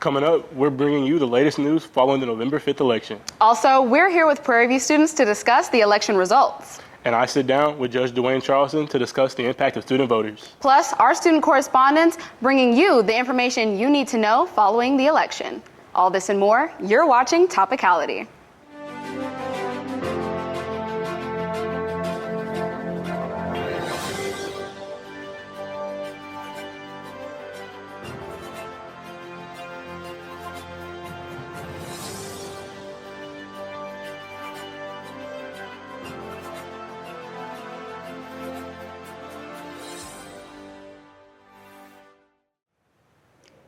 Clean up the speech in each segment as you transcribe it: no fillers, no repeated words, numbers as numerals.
Coming up, we're bringing you the latest news following the November 5th election. Also, we're here with Prairie View students to discuss the election results. And I sit down with Judge Dwayne Charleston to discuss the impact of student voters. Plus, our student correspondents bringing you the information you need to know following the election. All this and more, you're watching Topicality.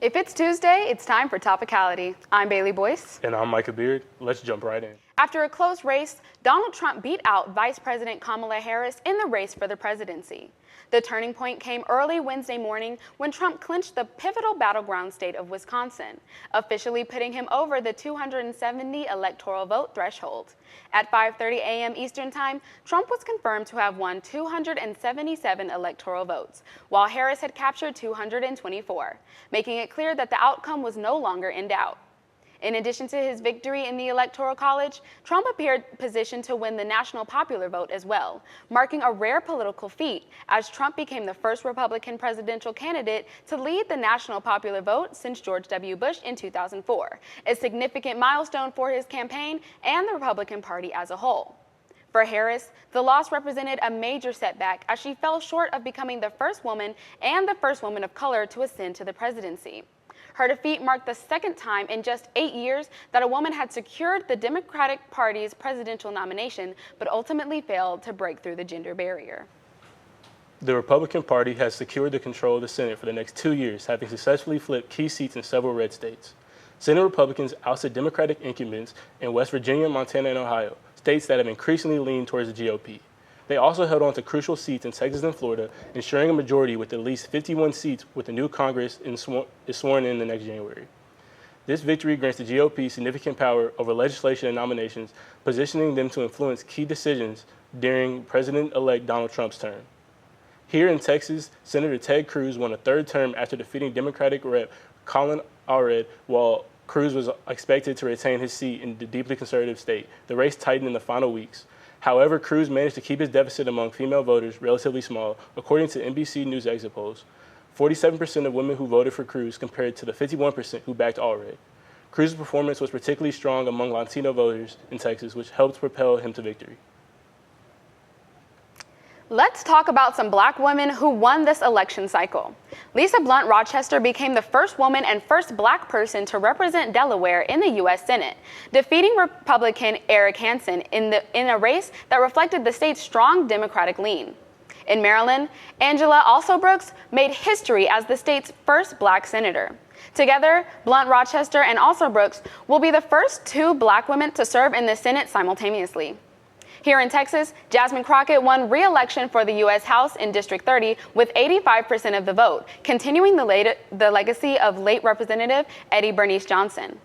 If it's Tuesday, it's time for Topicality. I'm Bailey Boyce. And I'm Micah Beard. Let's jump right in. After a close race, Donald Trump beat out Vice President Kamala Harris in the race for the presidency. The turning point came early Wednesday morning when Trump clinched the pivotal battleground state of Wisconsin, officially putting him over the 270 electoral vote threshold. At 5:30 a.m. Eastern Time, Trump was confirmed to have won 277 electoral votes, while Harris had captured 224, making it clear that the outcome was no longer in doubt. In addition to his victory in the Electoral College, Trump appeared positioned to win the national popular vote as well, marking a rare political feat as Trump became the first Republican presidential candidate to lead the national popular vote since George W. Bush in 2004, a significant milestone for his campaign and the Republican Party as a whole. For Harris, the loss represented a major setback as she fell short of becoming the first woman and the first woman of color to ascend to the presidency. Her defeat marked the second time in just 8 years that a woman had secured the Democratic Party's presidential nomination, but ultimately failed to break through the gender barrier. The Republican Party has secured the control of the Senate for the next 2 years, having successfully flipped key seats in several red states. Senate Republicans ousted Democratic incumbents in West Virginia, Montana, and Ohio, states that have increasingly leaned towards the GOP. They also held on to crucial seats in Texas and Florida, ensuring a majority with at least 51 seats with the new Congress is sworn in the next January. This victory grants the GOP significant power over legislation and nominations, positioning them to influence key decisions during President-elect Donald Trump's term. Here in Texas, Senator Ted Cruz won a third term after defeating Democratic Rep. Colin Allred, while Cruz was expected to retain his seat in the deeply conservative state. The race tightened in the final weeks. However, Cruz managed to keep his deficit among female voters relatively small, according to NBC News exit polls. 47% of women who voted for Cruz compared to the 51% who backed Allred. Cruz's performance was particularly strong among Latino voters in Texas, which helped propel him to victory. Let's talk about some black women who won this election cycle. Lisa Blunt Rochester became the first woman and first black person to represent Delaware in the U.S. Senate, defeating Republican Eric Hansen in a race that reflected the state's strong Democratic lean. In Maryland, Angela Alsobrooks made history as the state's first black senator. Together, Blunt Rochester and Alsobrooks will be the first two black women to serve in the Senate simultaneously. Here in Texas, Jasmine Crockett won re-election for the U.S. House in District 30 with 85% of the vote, continuing the legacy of late Representative Eddie Bernice Johnson.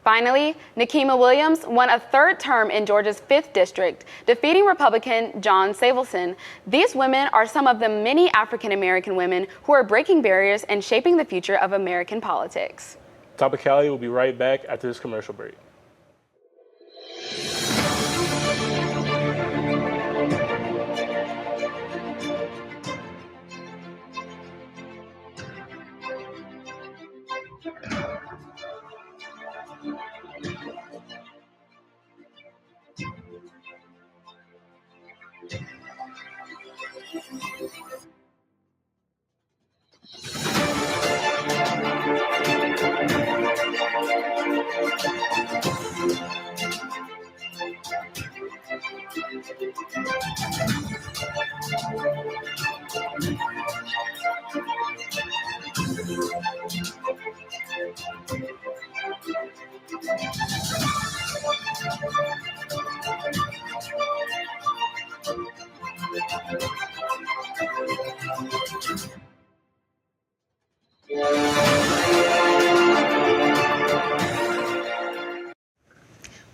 Finally, Nikema Williams won a third term in Georgia's 5th District, defeating Republican John Savelson. These women are some of the many African-American women who are breaking barriers and shaping the future of American politics. Topicality will be right back after this commercial break.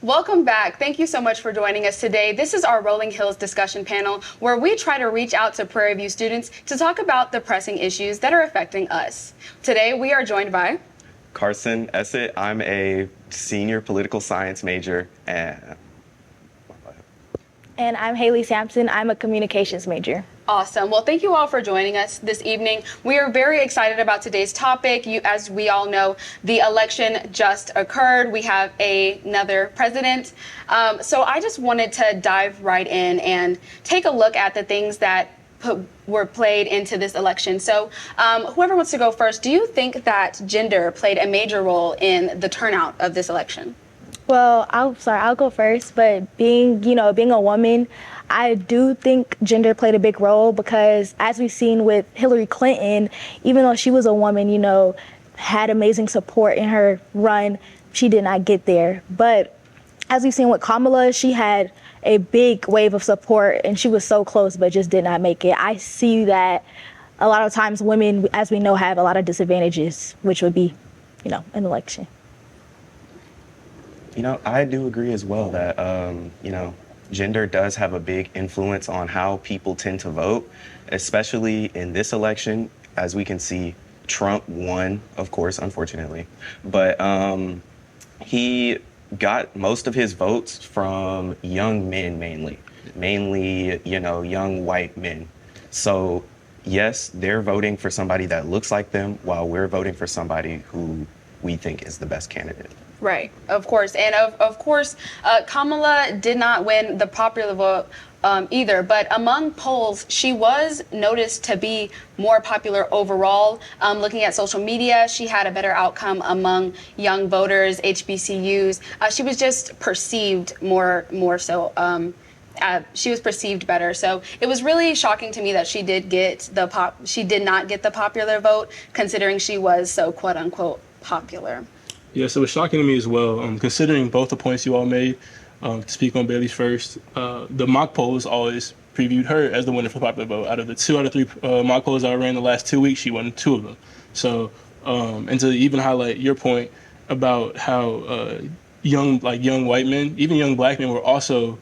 Welcome back. Thank you so much for joining us today. This is our Rolling Hills discussion panel where we try to reach out to Prairie View students to talk about the pressing issues that are affecting us. Today we are joined by Carson Essett. I'm a senior political science major. And I'm Haley Sampson. I'm a communications major. Awesome. Well, thank you all for joining us this evening. We are very excited about today's topic. As we all know, the election just occurred. We have another president. So I just wanted to dive right in and take a look at the things that were played into this election. So whoever wants to go first, do you think that gender played a major role in the turnout of this election? Well, I'll go first, but being a woman, I do think gender played a big role because as we've seen with Hillary Clinton, even though she was a woman, had amazing support in her run, she did not get there. But as we've seen with Kamala, she had a big wave of support and she was so close, but just did not make it. I see that a lot of times women, as we know, have a lot of disadvantages, which would be, an election. I do agree as well that, gender does have a big influence on how people tend to vote, especially in this election. As we can see, Trump won, of course, unfortunately, but he got most of his votes from young men mainly, young white men. So yes, they're voting for somebody that looks like them while we're voting for somebody who we think is the best candidate. Right, of course. And of course, Kamala did not win the popular vote either, but among polls, she was noticed to be more popular overall. Looking at social media, she had a better outcome among young voters, HBCUs. She was just perceived more so. She was perceived better. So it was really shocking to me that she did not get the popular vote, considering she was so quote unquote popular. Yes, it was shocking to me as well, considering both the points you all made. To speak on Bailey's first, the mock polls always previewed her as the winner for the popular vote. Out of the 2 out of 3 mock polls I ran the last 2 weeks, she won 2 of them. So, and to even highlight your point about how young white men, even young black men, were also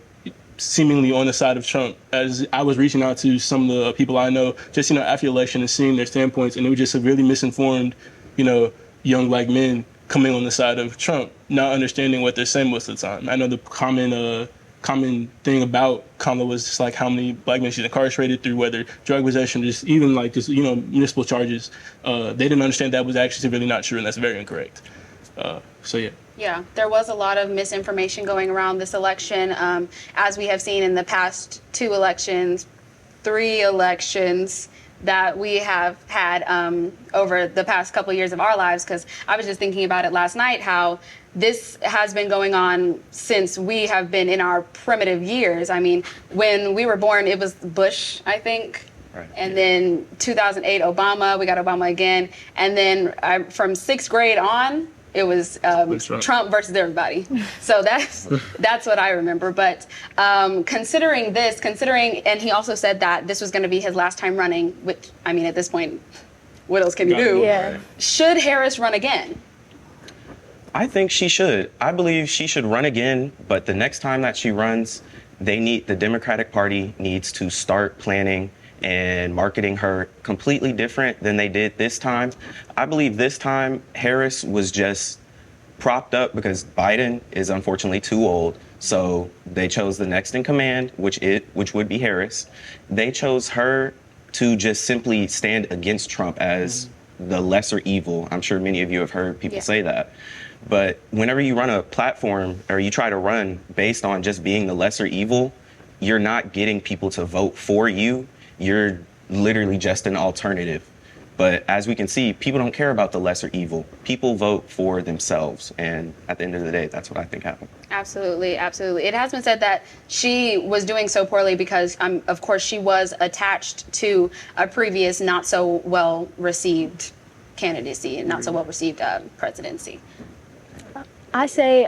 seemingly on the side of Trump. As I was reaching out to some of the people I know, just after the election and seeing their standpoints, and it was just severely misinformed, young black men coming on the side of Trump, not understanding what they're saying most of the time. I know the common thing about Kamala was just like how many black men she's incarcerated through, whether drug possession, even municipal charges. They didn't understand that was actually severely not true, and that's very incorrect. So yeah. Yeah, there was a lot of misinformation going around this election, as we have seen in the past 2 elections, 3 elections that we have had over the past couple of years of our lives, because I was just thinking about it last night, how this has been going on since we have been in our primitive years. I mean, when we were born, it was Bush, I think. Right. And then 2008, Obama, we got Obama again. And then from 6th grade on, it was Trump versus everybody. So that's what I remember. But considering, and he also said that this was going to be his last time running, which, I mean, at this point, what else can you do? Yeah. Should Harris run again? I think she should. I believe she should run again, but the next time that she runs, the Democratic Party needs to start planning and marketing her completely different than they did this time. I believe this time Harris was just propped up because Biden is unfortunately too old. So they chose the next in command, which would be Harris. They chose her to just simply stand against Trump as the lesser evil. I'm sure many of you have heard people say that. But whenever you run a platform or you try to run based on just being the lesser evil, you're not getting people to vote for you. You're literally just an alternative. But as we can see, people don't care about the lesser evil. People vote for themselves. And at the end of the day, that's what I think happened. Absolutely, absolutely. It has been said that she was doing so poorly because, of course, she was attached to a previous not so well received candidacy and not so well received presidency. I say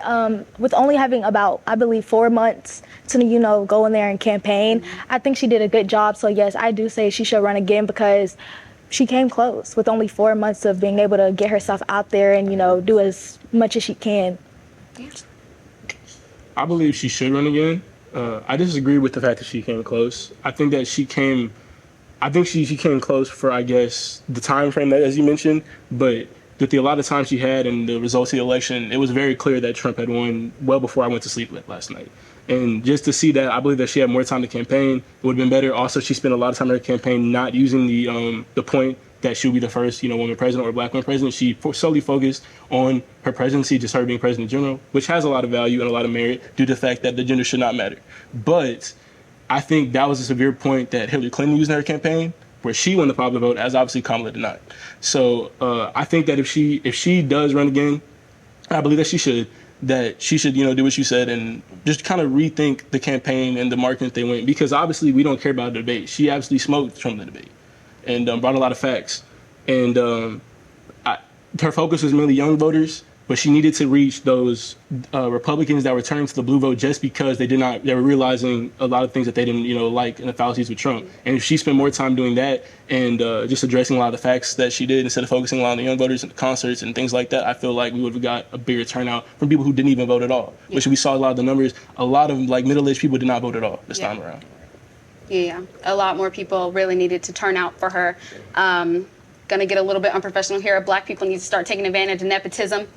with only having about, I believe, 4 months to, go in there and campaign, I think she did a good job. So, yes, I do say she should run again because she came close with only 4 months of being able to get herself out there and, do as much as she can. I believe she should run again. I disagree with the fact that she came close. I think that she came close for, I guess, the time frame that, as you mentioned, but with the lot of time she had and the results of the election, it was very clear that Trump had won well before I went to sleep last night. And just to see that, I believe that she had more time to campaign. It would have been better. Also, she spent a lot of time in her campaign not using the point that she would be the first, woman president or black woman president. She solely focused on her presidency, just her being president in general, which has a lot of value and a lot of merit due to the fact that the gender should not matter. But I think that was a severe point that Hillary Clinton used in her campaign, where she won the popular vote, as obviously Kamala did not. So I think that if she does run again, I believe that she should do what you said and just kind of rethink the campaign and the marketing that they went, because obviously we don't care about the debate. She absolutely smoked from the debate and brought a lot of facts. And her focus was mainly young voters, but she needed to reach those Republicans that were turning to the blue vote just because they were realizing a lot of things that they didn't, like, in the fallacies with Trump. And if she spent more time doing that and just addressing a lot of the facts that she did instead of focusing a lot on the young voters and the concerts and things like that, I feel like we would have got a bigger turnout from people who didn't even vote at all. Yeah. Which we saw a lot of the numbers. A lot of middle-aged people did not vote at all this time around. Yeah, a lot more people really needed to turn out for her. Gonna get a little bit unprofessional here. Black people need to start taking advantage of nepotism.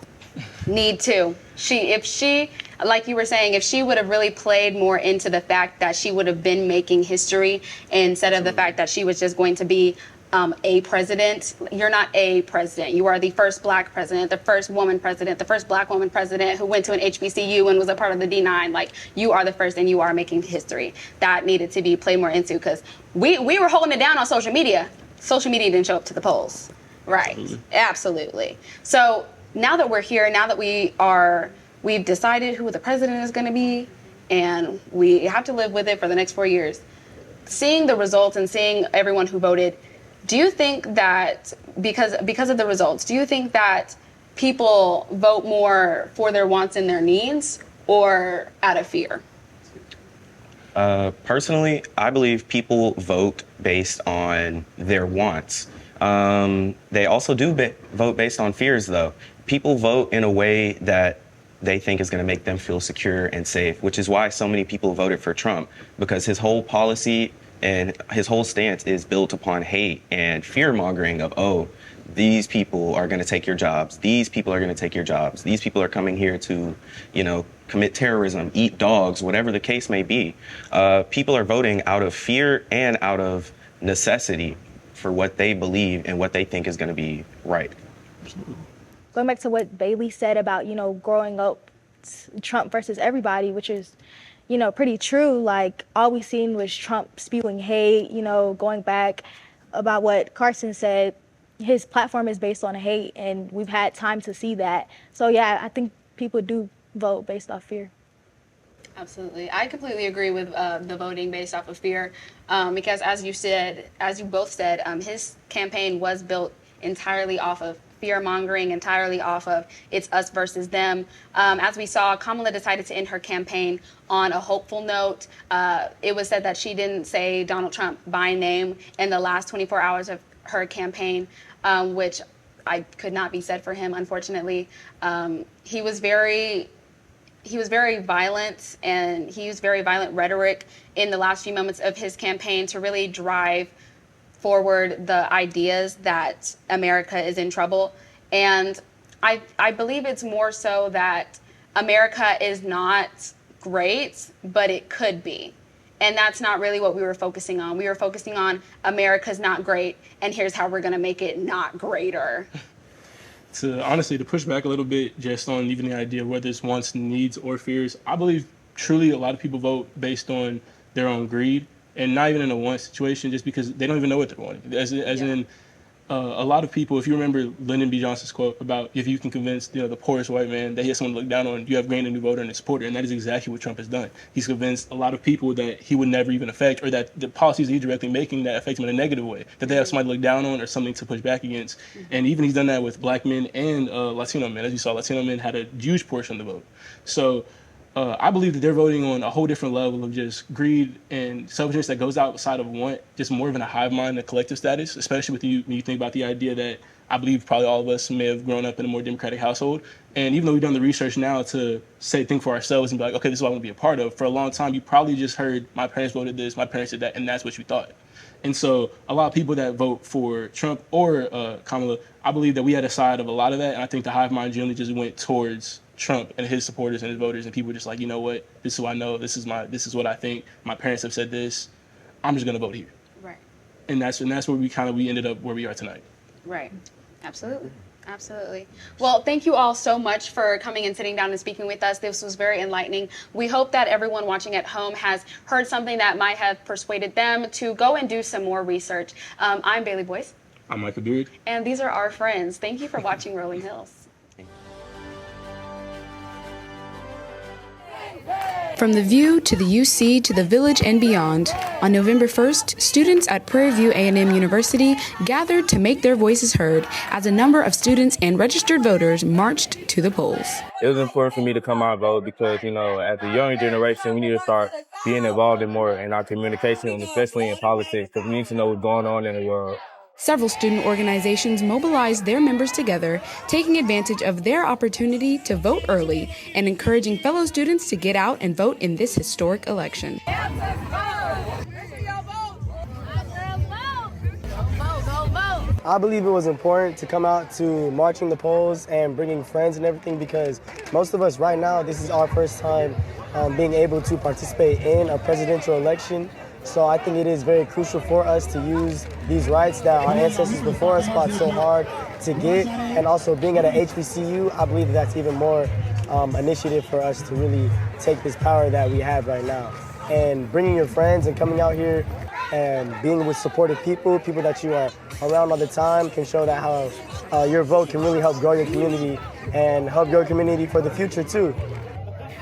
Need to. If she, like you were saying, if she would have really played more into the fact that she would have been making history instead of the fact that she was just going to be a president. You're not a president. You are the first black president, the first woman president, the first black woman president who went to an HBCU and was a part of the D9. Like, you are the first and you are making history. That needed to be played more into, because we were holding it down on social media. Social media didn't show up to the polls. Right. Absolutely. So now that we're here, now that we've decided who the president is going to be, and we have to live with it for the next 4 years, seeing the results and seeing everyone who voted, do you think that because of the results, do you think that people vote more for their wants and their needs or out of fear? Personally, I believe people vote based on their wants. They also do vote based on fears, though. People vote in a way that they think is going to make them feel secure and safe, which is why so many people voted for Trump, because his whole policy and his whole stance is built upon hate and fear-mongering of, oh, these people are going to take your jobs. These people are going to take your jobs. These people are coming here to, commit terrorism, eat dogs, whatever the case may be. People are voting out of fear and out of necessity for what they believe and what they think is going to be right. Going back to what Bailey said about, growing up Trump versus everybody, which is, pretty true. Like, all we seen was Trump spewing hate, going back about what Carson said. His platform is based on hate, and we've had time to see that. So, yeah, I think people do vote based off fear. Absolutely. I completely agree with the voting based off of fear, because as you both said, his campaign was built entirely off of fear-mongering, entirely off of it's us versus them. As we saw, Kamala decided to end her campaign on a hopeful note. It was said that she didn't say Donald Trump by name in the last 24 hours of her campaign, which I could not be said for him, unfortunately. He was very violent, and he used very violent rhetoric in the last few moments of his campaign to really drive forward the ideas that America is in trouble. And I believe it's more so that America is not great, but it could be. And that's not really what we were focusing on. We were focusing on America's not great, and here's how we're going to make it not greater. To push back a little bit just on even the idea of whether it's wants, needs, or fears, I believe truly a lot of people vote based on their own greed, and not even in a want situation, just because they don't even know what they're wanting. In a lot of people, if you remember Lyndon B. Johnson's quote about if you can convince the poorest white man that he has someone to look down on, you have gained a new voter and a supporter, and that is exactly what Trump has done. He's convinced a lot of people that he would never even affect, or that the policies he's directly making that affect him in a negative way, that they have somebody to look down on or something to push back against. And even he's done that with black men and Latino men. As you saw, Latino men had a huge portion of the vote. So I believe that they're voting on a whole different level of just greed and selfishness that goes outside of want, just more of in a hive mind, a collective status, especially when you think about the idea that I believe probably all of us may have grown up in a more Democratic household. And even though we've done the research now to think for ourselves and be like, okay, this is what I want to be a part of, for a long time, you probably just heard my parents voted this, my parents did that, and that's what you thought. And so a lot of people that vote for Trump or Kamala, I believe that we had a side of a lot of that. And I think the hive mind generally just went towards Trump and his supporters and his voters. And people were just like, you know what, this is who I know. This is what I think. My parents have said this. I'm just going to vote here. Right. And that's where we ended up where we are tonight. Right. Absolutely. Absolutely. Well, thank you all so much for coming and sitting down and speaking with us. This was very enlightening. We hope that everyone watching at home has heard something that might have persuaded them to go and do some more research. I'm Bailey Boyce. I'm Micah Beard. And these are our friends. Thank you for watching Rolling Hills. From the View to the UC to the Village and beyond, on November 1st, students at Prairie View A&M University gathered to make their voices heard as a number of students and registered voters marched to the polls. It was important for me to come out and vote because, as a younger generation, we need to start being involved in our communication, and especially in politics, because we need to know what's going on in the world. Several student organizations mobilized their members together, taking advantage of their opportunity to vote early and encouraging fellow students to get out and vote in this historic election. I believe it was important to come out to marching the polls and bringing friends and everything, because most of us right now, this is our first time being able to participate in a presidential election. So I think it is very crucial for us to use these rights that our ancestors before us fought so hard to get. And also being at an HBCU, I believe that's even more initiative for us to really take this power that we have right now. And bringing your friends and coming out here and being with supportive people that you are around all the time can show that how your vote can really help grow your community and help your community for the future too.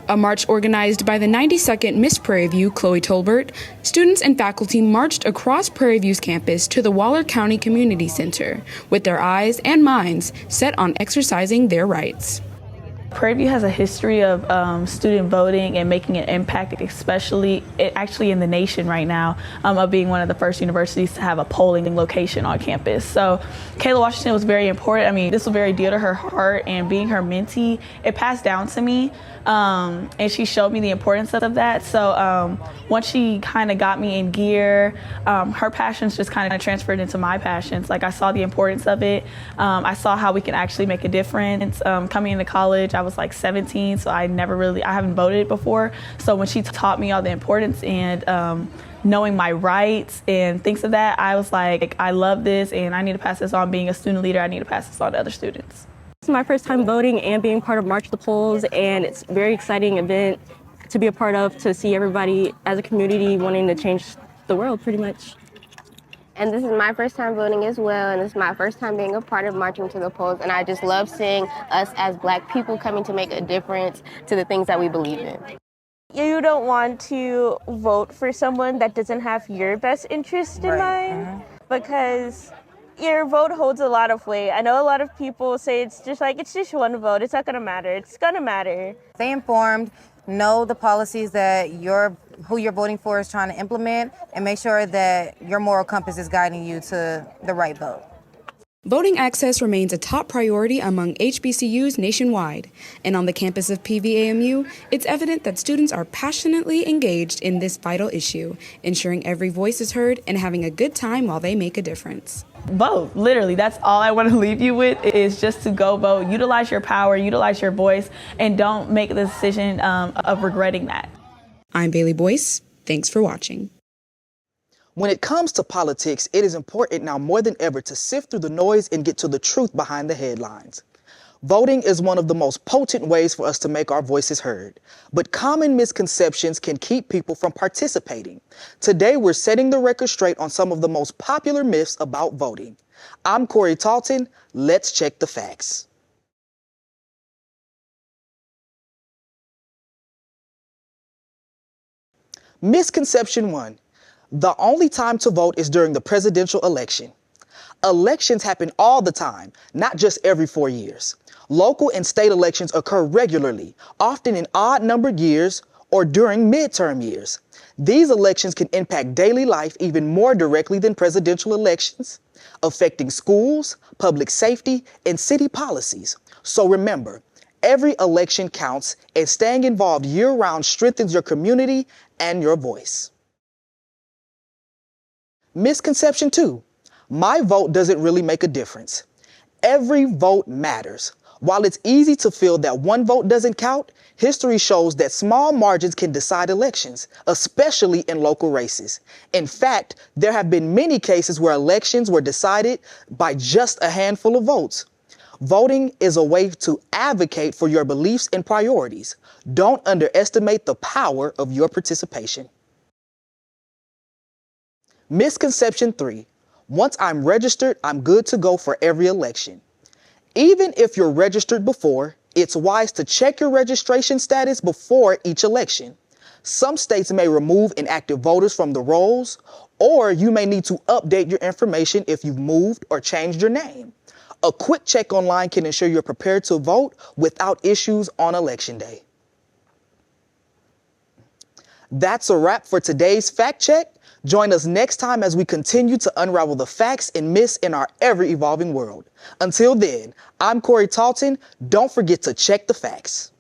A march organized by the 92nd Miss Prairie View, Chloe Tolbert, students and faculty marched across Prairie View's campus to the Waller County Community Center, with their eyes and minds set on exercising their rights. Prairie View has a history of student voting and making an impact, especially actually in the nation right now, of being one of the first universities to have a polling location on campus. So Kayla Washington was very important. I mean, this was very dear to her heart, and being her mentee, it passed down to me, and she showed me the importance of that. So once she kind of got me in gear, her passions just kind of transferred into my passions. Like, I saw the importance of it. I saw how we can actually make a difference. Coming into college, I was like 17, so I haven't voted before. So when she taught me all the importance and knowing my rights and things of that, I was like, I love this and I need to pass this on. Being a student leader, I need to pass this on to other students. It's my first time voting and being part of March the Polls, and it's a very exciting event to be a part of, to see everybody as a community wanting to change the world pretty much. And this is my first time voting as well, and it's my first time being a part of marching to the polls, and I just love seeing us as Black people coming to make a difference to the things that we believe in. You don't want to vote for someone that doesn't have your best interest in mind, because your vote holds a lot of weight. I know a lot of people say it's just one vote, it's not gonna matter. It's gonna matter. Stay informed, know the policies that who you're voting for is trying to implement, and make sure that your moral compass is guiding you to the right vote. Voting access remains a top priority among HBCUs nationwide, and on the campus of PVAMU, it's evident that students are passionately engaged in this vital issue, ensuring every voice is heard and having a good time while they make a difference. Vote, literally. That's all I want to leave you with, is just to go vote. Utilize your power, utilize your voice, and don't make the decision of regretting that. I'm Bailey Boyce. Thanks for watching. When it comes to politics, it is important now more than ever to sift through the noise and get to the truth behind the headlines. Voting is one of the most potent ways for us to make our voices heard, but common misconceptions can keep people from participating. Today, we're setting the record straight on some of the most popular myths about voting. I'm Corey Talton. Let's check the facts. Misconception 1. The only time to vote is during the presidential election. Elections happen all the time, not just every 4 years. Local and state elections occur regularly, often in odd-numbered years or during midterm years. These elections can impact daily life even more directly than presidential elections, affecting schools, public safety, and city policies. So remember, every election counts, and staying involved year-round strengthens your community and your voice. Misconception 2. My vote doesn't really make a difference. Every vote matters. While it's easy to feel that one vote doesn't count, history shows that small margins can decide elections, especially in local races. In fact, there have been many cases where elections were decided by just a handful of votes. Voting is a way to advocate for your beliefs and priorities. Don't underestimate the power of your participation. Misconception 3. Once I'm registered, I'm good to go for every election. Even if you're registered before, it's wise to check your registration status before each election. Some states may remove inactive voters from the rolls, or you may need to update your information if you've moved or changed your name. A quick check online can ensure you're prepared to vote without issues on election day. That's a wrap for today's Fact Check. Join us next time as we continue to unravel the facts and myths in our ever-evolving world. Until then, I'm Corey Talton. Don't forget to check the facts.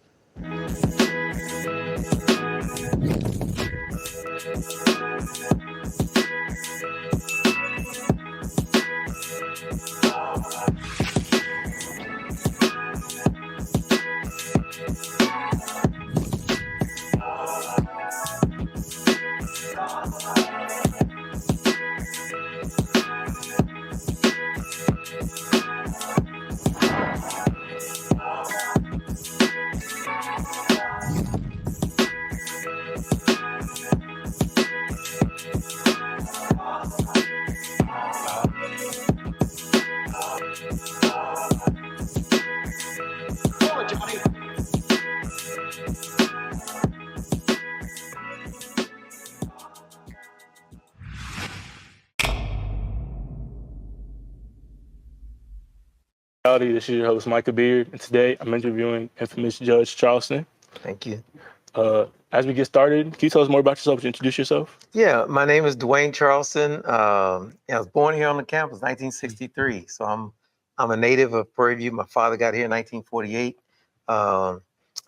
Howdy, this is your host, Micah Beard, and today I'm interviewing infamous Judge Charleston. Thank you. As we get started, can you tell us more about yourself? Introduce yourself. Yeah, my name is Dwayne Charleston. I was born here on the campus, 1963. So I'm a native of Prairie View. My father got here in 1948.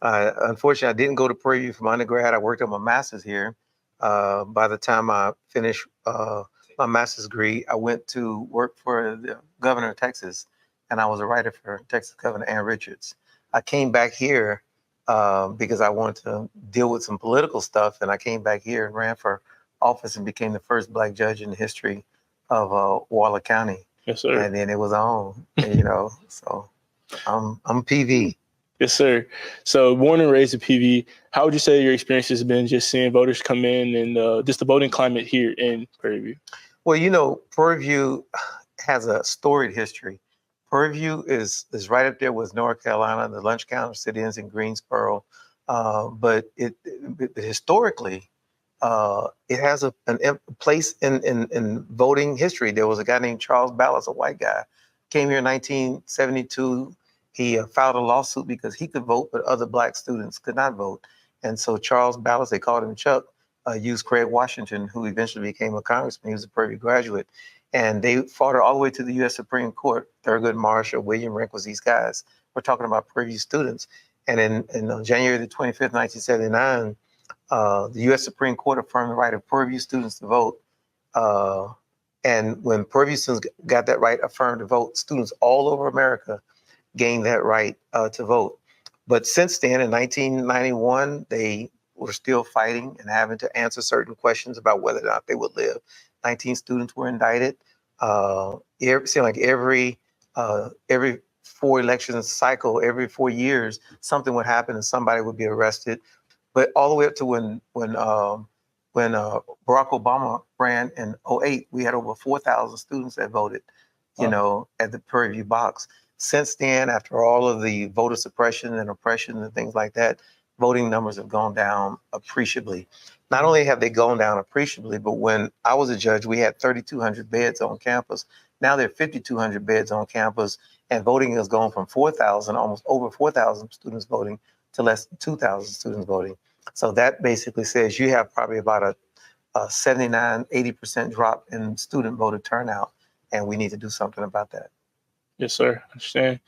Unfortunately, I didn't go to Prairie View for my undergrad. I worked on my master's here. By the time I finished my master's degree, I went to work for the governor of Texas, and I was a writer for Texas Governor Ann Richards. I came back here because I wanted to deal with some political stuff, and I came back here and ran for office and became the first Black judge in the history of Waller County. Yes, sir. And then it was on, so I'm PV. Yes, sir. So born and raised in PV, how would you say your experience has been just seeing voters come in and just the voting climate here in Prairie View? Well, Prairie View has a storied history. Prairie View is right up there with North Carolina. The lunch counter sit-ins in Greensboro, but it historically it has a place in voting history. There was a guy named Charles Ballas, a white guy, came here in 1972. He filed a lawsuit because he could vote, but other Black students could not vote. And so Charles Ballas, they called him Chuck, used Craig Washington, who eventually became a congressman. He was a Prairie View graduate. And they fought her all the way to the U.S. Supreme Court. Thurgood Marshall, William Rehnquist, these guys were talking about Prairie View students. And in January the 25th, 1979, the U.S. Supreme Court affirmed the right of Prairie View students to vote. And when Prairie View students got that right affirmed to vote, students all over America gained that right to vote. But since then, in 1991, they were still fighting and having to answer certain questions about whether or not they would live. 19 students were indicted. It seemed like every 4 elections cycle, every 4 years, something would happen and somebody would be arrested. But all the way up to when Barack Obama ran in 2008, we had over 4,000 students that voted, at the Prairie View box. Since then, after all of the voter suppression and oppression and things like that, voting numbers have gone down appreciably. Not only have they gone down appreciably, but when I was a judge, we had 3,200 beds on campus. Now there are 5,200 beds on campus, and voting has gone from 4,000, almost over 4,000 students voting, to less than 2,000 students voting. So that basically says you have probably about 80% drop in student voter turnout, and we need to do something about that. Yes, sir. I understand.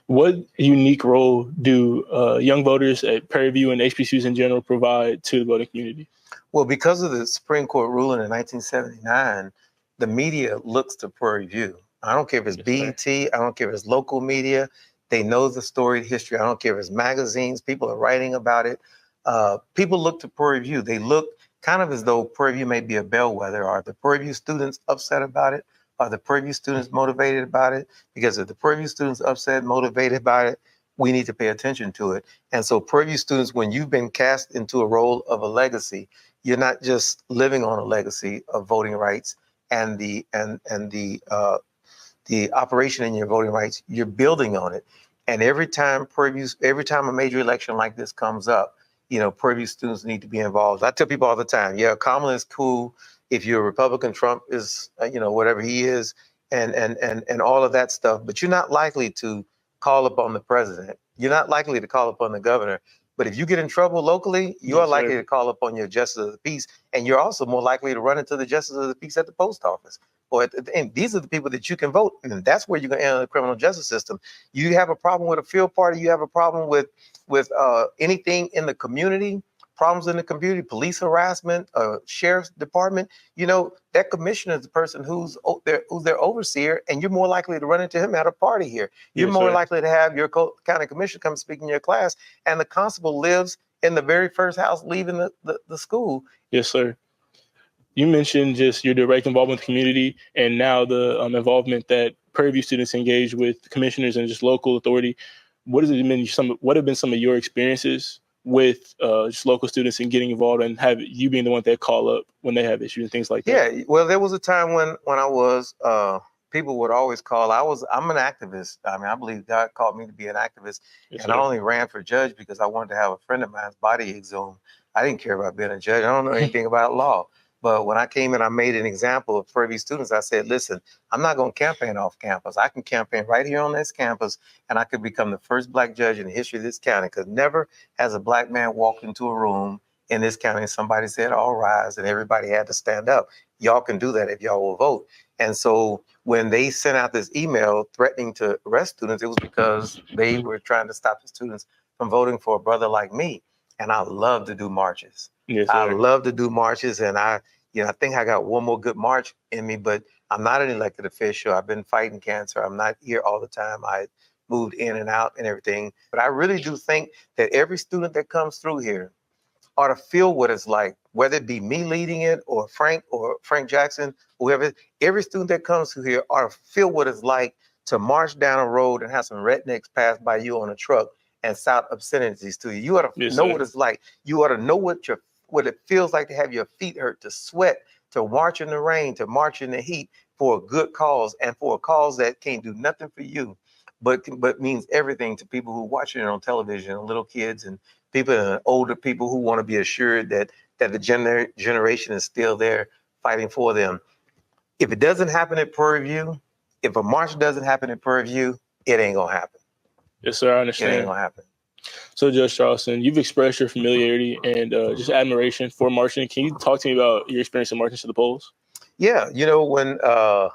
What unique role do young voters at Prairie View and HBCUs in general provide to the voting community? Well, because of the Supreme Court ruling in 1979, the media looks to Prairie View. I don't care if it's BET, I don't care if it's local media. They know the storied history. I don't care if it's magazines, people are writing about it. People look to Prairie View. They look kind of as though Prairie View may be a bellwether. Are the Prairie View students upset about it? Are the Prairie View students motivated about it? Because if the Prairie View students upset, motivated by it, we need to pay attention to it. And so Prairie View students, when you've been cast into a role of a legacy, you're not just living on a legacy of voting rights and the operation in your voting rights, you're building on it. And every time a major election like this comes up, Prairie View students need to be involved. I tell people all the time, yeah, Kamala is cool. If you're a Republican, Trump is, whatever he is, and all of that stuff. But you're not likely to call upon the president. You're not likely to call upon the governor. But if you get in trouble locally, you are likely to call upon your justice of the peace, and you're also more likely to run into the justice of the peace at the post office. And these are the people that you can vote, and that's where you're going to enter the criminal justice system. You have a problem with a field party, you have a problem with anything in the community, problems in the community, police harassment, sheriff's department. That commissioner is the person who's their overseer, and you're more likely to run into him at a party here. You're more likely to have your county commissioner come speak in your class, and the constable lives in the very first house leaving the school. Yes, sir. You mentioned just your direct involvement with the community, and now the involvement that Prairie View students engage with commissioners and just local authority. What has it been? What have been some of your experiences with just local students and getting involved, and have you being the one that call up when they have issues and things like that? Yeah, well, there was a time when I was, people would always call. I'm an activist. I mean, I believe God called me to be an activist, and I only ran for judge because I wanted to have a friend of mine's body exhumed. I didn't care about being a judge. I don't know anything about law. But when I came in, I made an example of Prairie View students. I said, listen, I'm not going to campaign off campus. I can campaign right here on this campus, and I could become the first Black judge in the history of this county, because never has a Black man walked into a room in this county and somebody said, all rise, and everybody had to stand up. Y'all can do that if y'all will vote. And so when they sent out this email threatening to arrest students, it was because they were trying to stop the students from voting for a brother like me. And I love to do marches. Yes, I love to do marches, and I think I got one more good march in me, but I'm not an elected official. I've been fighting cancer. I'm not here all the time. I moved in and out and everything. But I really do think that every student that comes through here ought to feel what it's like, whether it be me leading it or Frank Jackson, whoever. Every student that comes through here ought to feel what it's like to march down a road and have some rednecks pass by you on a truck and shout obscenities to you. You ought to know what it's like. You ought to know what it feels like to have your feet hurt, to sweat, to march in the rain, to march in the heat for a good cause, and for a cause that can't do nothing for you, but means everything to people who are watching it on television, and little kids and people and older people who want to be assured that the generation is still there fighting for them. If it doesn't happen at Prairie View, if a march doesn't happen at Prairie View, it ain't gonna happen. Yes, sir. I understand. It ain't gonna happen. So, Judge Charleston, you've expressed your familiarity and just admiration for marching. Can you talk to me about your experience in marching to the polls? Yeah, when I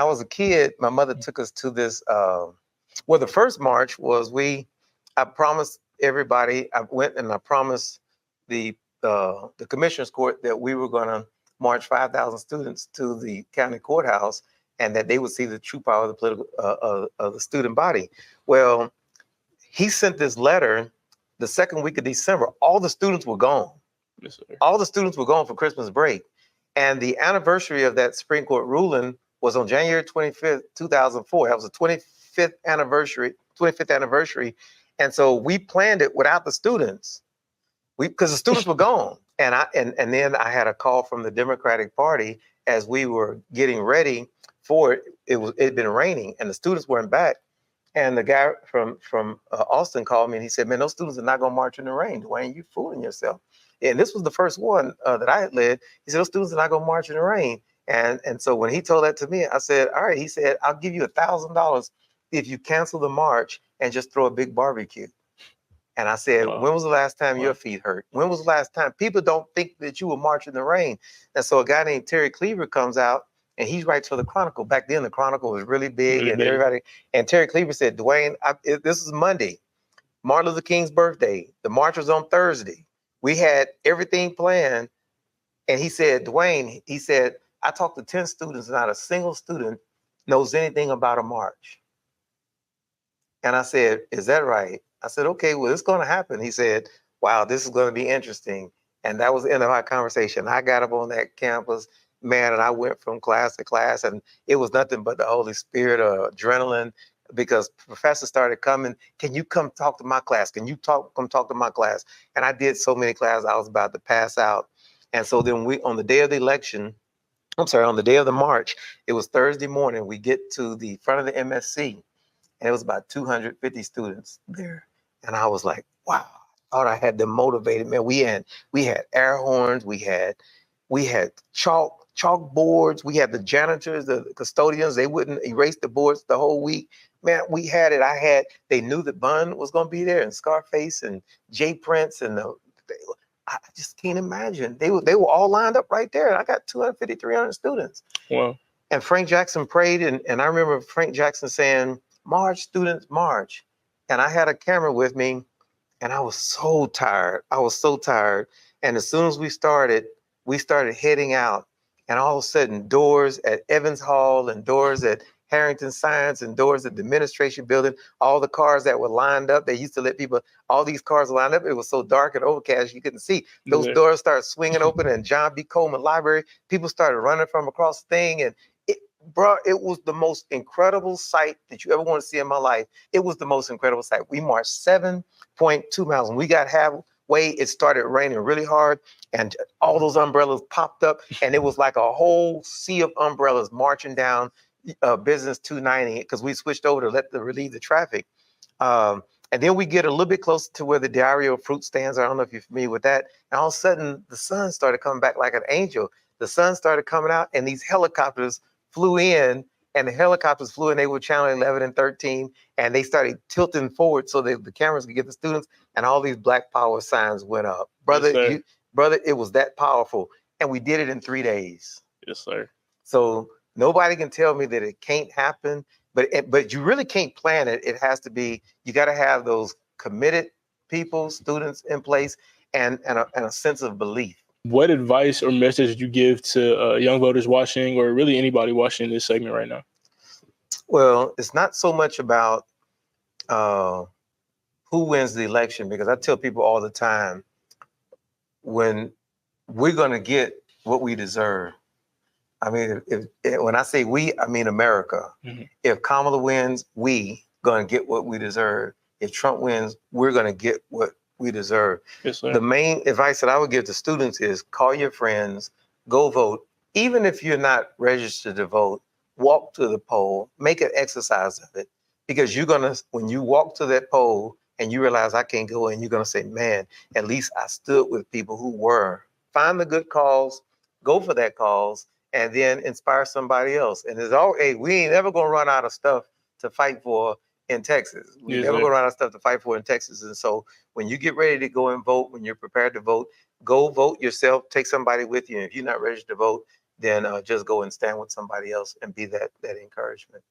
was a kid, my mother took us to this. The first march was I promised everybody. I went and I promised the commissioner's court that we were going to march 5,000 students to the county courthouse, and that they would see the true power of the political of the student body. Well, he sent this letter the second week of December. All the students were gone. Yes, sir. All the students were gone for Christmas break. And the anniversary of that Supreme Court ruling was on January 25th, 2004. That was the 25th anniversary. And so we planned it without the students, because the students were gone. And then I had a call from the Democratic Party as we were getting ready for it. It'd been raining and the students weren't back. And the guy from Austin called me and he said, man, those students are not going to march in the rain. Dwayne, you fooling yourself. And this was the first one that I had led. He said, those students are not going to march in the rain. And so when he told that to me, I said, all right. He said, I'll give you $1,000 if you cancel the march and just throw a big barbecue. And I said, Wow. when was the last time your feet hurt? When was the last time? People don't think that you will march in the rain. And so a guy named Terry Cleaver comes out and he writes for the Chronicle. Back then, the Chronicle was really big everybody. And Terry Cleaver said, Dwayne, this is Monday, Martin Luther King's birthday. The march was on Thursday. We had everything planned. And he said, Dwayne, he said, I talked to 10 students, not a single student knows anything about a march. And I said, is that right? I said, okay, well, it's going to happen. He said, wow, this is going to be interesting. And that was the end of our conversation. I got up on that campus, man, and I went from class to class, and it was nothing but the Holy Spirit or adrenaline, because professors started coming. Can you come talk to my class? Can you come talk to my class? And I did so many classes, I was about to pass out. And so then on the day of the election, on the day of the march, it was Thursday morning, we get to the front of the MSC, and it was about 250 students there. And I was like, wow, I thought I had them motivated. Man, we had air horns, we had chalkboards, we had the janitors, the custodians, they wouldn't erase the boards the whole week. Man, we had it. They knew that Bun was going to be there, and Scarface and Jay Prince, and I just can't imagine. They were all lined up right there. I got 250, 300 students. Wow. And Frank Jackson prayed, and I remember Frank Jackson saying, march, students, march. And I had a camera with me, and I was so tired. And as soon as we started heading out. And all of a sudden, doors at Evans Hall and doors at Harrington Science and doors at the administration building, all the cars that were lined up, they used to let people, all these cars lined up. It was so dark and overcast, you couldn't see. Those doors started swinging open, and John B. Coleman Library, people started running from across the thing. And it was the most incredible sight that you ever want to see in my life. It was the most incredible sight. We marched 7.2 miles. When we got halfway, it started raining really hard, and all those umbrellas popped up, and it was like a whole sea of umbrellas marching down Business 290, because we switched over to relieve the traffic. And then we get a little bit closer to where the Diario fruit stands. I don't know if you're familiar with that. And all of a sudden, the sun started coming back like an angel. The sun started coming out, and these helicopters flew in, and the helicopters flew in. They were channel 11 and 13, and they started tilting forward so that the cameras could get the students, and all these Black Power signs went up. Brother, it was that powerful. And we did it in 3 days. Yes, sir. So nobody can tell me that it can't happen, but you really can't plan it. It has to be, you got to have those committed people, students in place, and a sense of belief. What advice or message did you give to young voters watching, or really anybody watching this segment right now? Well, it's not so much about who wins the election, because I tell people all the time, when we're going to get what we deserve. I mean, when I say we, I mean America. Mm-hmm. If Kamala wins, we going to get what we deserve. If Trump wins, we're going to get what we deserve. Yes, sir. The main advice that I would give to students is call your friends, go vote. Even if you're not registered to vote, walk to the poll, make an exercise of it, because you're going to, when you walk to that poll and you realize I can't go in, you're going to say, man, at least I stood with people who were. Find the good cause, go for that cause, and then inspire somebody else. And it's all, hey, we ain't ever going to run out of stuff to fight for in Texas. We're never going to run out of stuff to fight for in Texas. And so when you get ready to go and vote, when you're prepared to vote, go vote yourself, take somebody with you. And if you're not ready to vote, then just go and stand with somebody else and be that encouragement.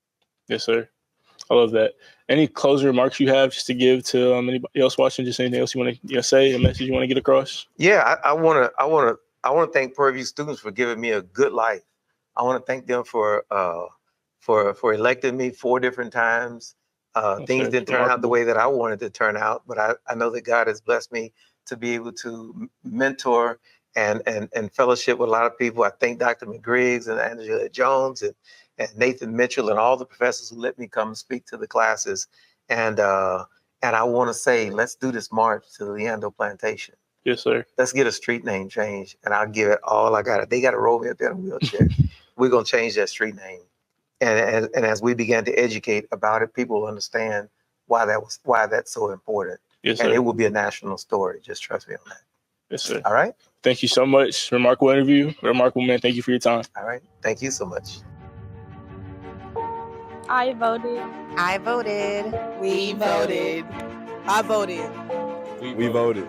Yes, sir. I love that. Any closing remarks you have just to give to anybody else watching? Just anything else you want to say, a message you want to get across? Yeah, I want to thank Prairie View students for giving me a good life. I want to thank them for electing me 4 different times. Things didn't turn out the way that I wanted to turn out, but I know that God has blessed me to be able to mentor and fellowship with a lot of people. I thank Dr. McGriggs and Angela Jones and Nathan Mitchell and all the professors who let me come speak to the classes. And I want to say, let's do this march to the Leandro Plantation. Yes, sir. Let's get a street name change, and I'll give it all I got. They got to roll me up there in a wheelchair. We're going to change that street name. And as we began to educate about it, people will understand why that's so important. Yes, sir. And it will be a national story. Just trust me on that. Yes, sir. All right. Thank you so much. Remarkable interview. Remarkable, man. Thank you for your time. All right. Thank you so much. I voted. I voted. We voted. I voted. We voted.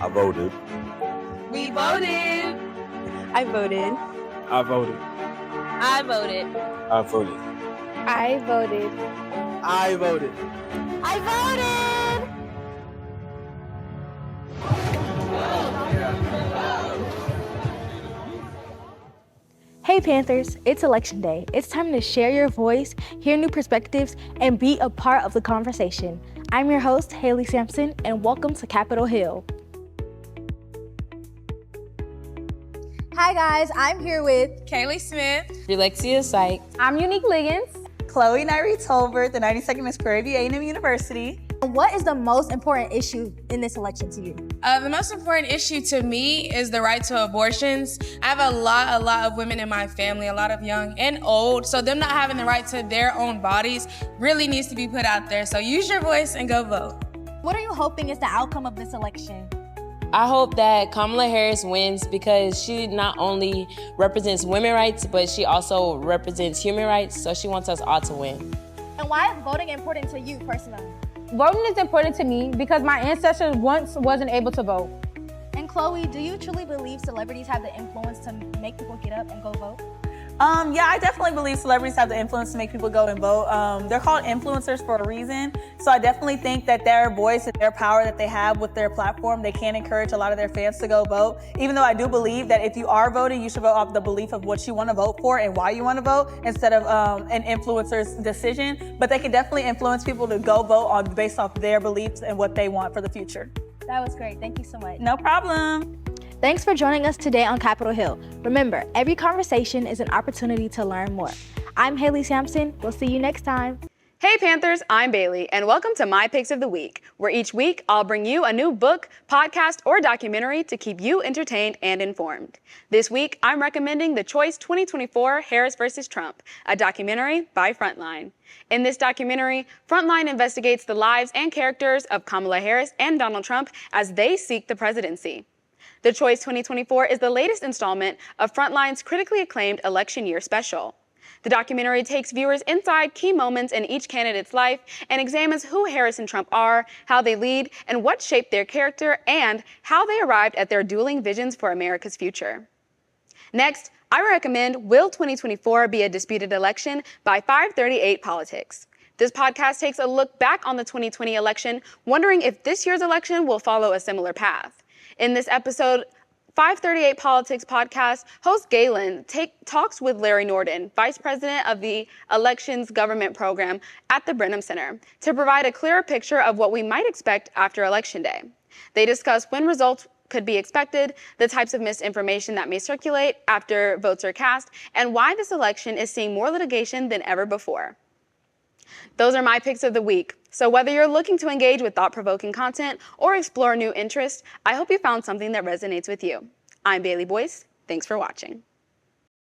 I voted. We voted. I voted. I voted. I voted. I voted. I voted. I voted. I voted. Hey Panthers, it's election day. It's time to share your voice, hear new perspectives, and be a part of the conversation. I'm your host, Haley Sampson, and welcome to Capitol Hill. Hi guys, I'm here with Kaylee Smith. Alexia Sykes. I'm Unique Liggins. Chloe Nairi Tolbert, the 92nd Miss Prairie View A&M University. What is the most important issue in this election to you? The most important issue to me is the right to abortions. I have a lot of women in my family, a lot of young and old, so them not having the right to their own bodies really needs to be put out there. So use your voice and go vote. What are you hoping is the outcome of this election? I hope that Kamala Harris wins because she not only represents women's rights, but she also represents human rights, so she wants us all to win. And why is voting important to you personally? Voting is important to me because my ancestors once wasn't able to vote. And Chloe, do you truly believe celebrities have the influence to make people get up and go vote? Yeah, I definitely believe celebrities have the influence to make people go and vote. They're called influencers for a reason. So I definitely think that their voice and their power that they have with their platform, they can encourage a lot of their fans to go vote. Even though I do believe that if you are voting, you should vote off the belief of what you want to vote for and why you want to vote instead of an influencer's decision. But they can definitely influence people to go vote based off their beliefs and what they want for the future. That was great. Thank you so much. No problem. Thanks for joining us today on Capitol Hill. Remember, every conversation is an opportunity to learn more. I'm Haley Sampson. We'll see you next time. Hey Panthers, I'm Bailey, and welcome to My Picks of the Week, where each week I'll bring you a new book, podcast, or documentary to keep you entertained and informed. This week, I'm recommending The Choice 2024 Harris vs. Trump, a documentary by Frontline. In this documentary, Frontline investigates the lives and characters of Kamala Harris and Donald Trump as they seek the presidency. The Choice 2024 is the latest installment of Frontline's critically acclaimed election year special. The documentary takes viewers inside key moments in each candidate's life and examines who Harris and Trump are, how they lead, and what shaped their character, and how they arrived at their dueling visions for America's future. Next, I recommend Will 2024 Be a Disputed Election by 538 Politics. This podcast takes a look back on the 2020 election, wondering if this year's election will follow a similar path. In this episode, 538 Politics podcast host Galen talks with Larry Norden, Vice President of the Elections Government Program at the Brenham Center, to provide a clearer picture of what we might expect after Election Day. They discuss when results could be expected, the types of misinformation that may circulate after votes are cast, and why this election is seeing more litigation than ever before. Those are my picks of the week. So whether you're looking to engage with thought-provoking content or explore new interests, I hope you found something that resonates with you. I'm Bailey Boyce. Thanks for watching.